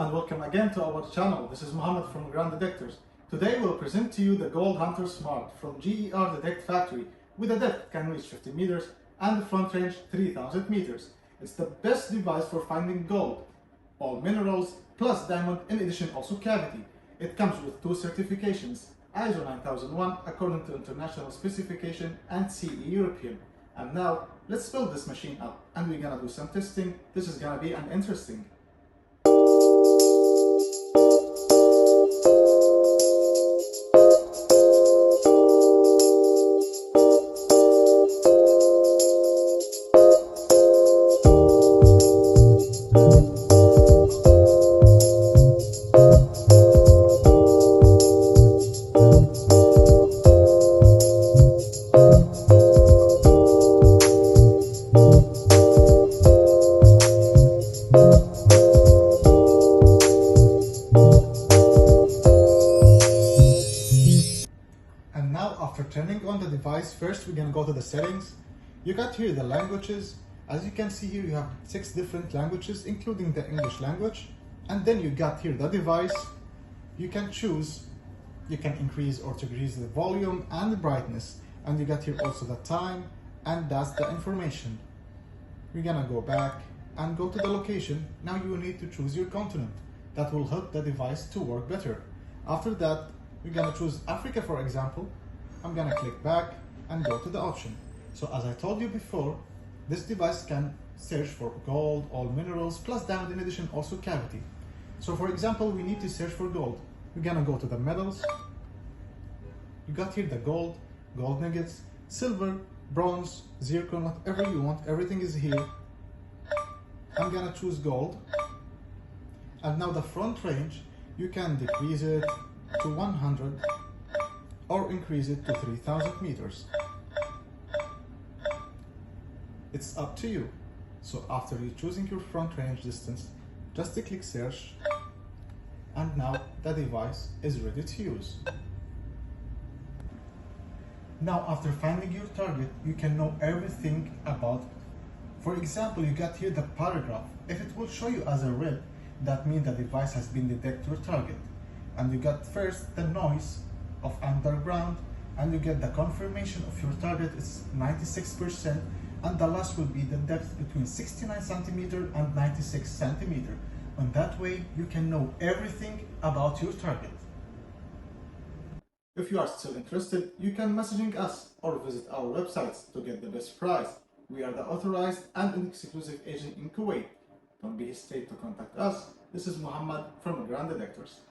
and welcome again to our channel. This is Mohammed from Ground Detectors. Today we'll present to you the Gold Hunter Smart from GER Detect Factory with a depth can reach 50 meters and the front range 3000 meters. It's the best device for finding gold, all minerals plus diamond, in addition also cavity. It comes with two certifications, ISO 9001 according to international specification and CE European. And now let's build this machine up and we're gonna do some testing. This is gonna be an interesting. And now after turning on the device, first we're gonna go to the settings. You got here the languages. As you can see here, you have 6 different languages, including the English language. And then you got here the device. You can choose, you can increase or decrease the volume and the brightness. And you got here also the time, and that's the information. We're gonna go back and go to the location. Now you will need to choose your continent. That will help the device to work better. After that, we're gonna choose Africa, for example. I'm gonna click back and go to the option. So as I told you before, this device can search for gold, all minerals, plus diamond, in addition also cavity. So for example, we need to search for gold. We're gonna go to the metals. You got here the gold, gold nuggets, silver, bronze, zircon, whatever you want, everything is here. I'm gonna choose gold. And now the front range, you can decrease it to 100 or increase it to 3000 meters. It's up to you. So after you choosing your front range distance, just click search, and now the device is ready to use. Now after finding your target, you can know everything about it. For example, you got here the paragraph. If it will show you as a red, that means the device has been detected your target. And you got first the noise of underground, and you get the confirmation of your target is 96%, and the last will be the depth between 69 centimeter and 96 centimeter. And that way you can know everything about your target. If you are still interested, you can messaging us or visit our websites to get the best price. We are the authorized and exclusive agent in Kuwait. Don't be hesitate to contact us. This is Mohammed from Ground Detectors.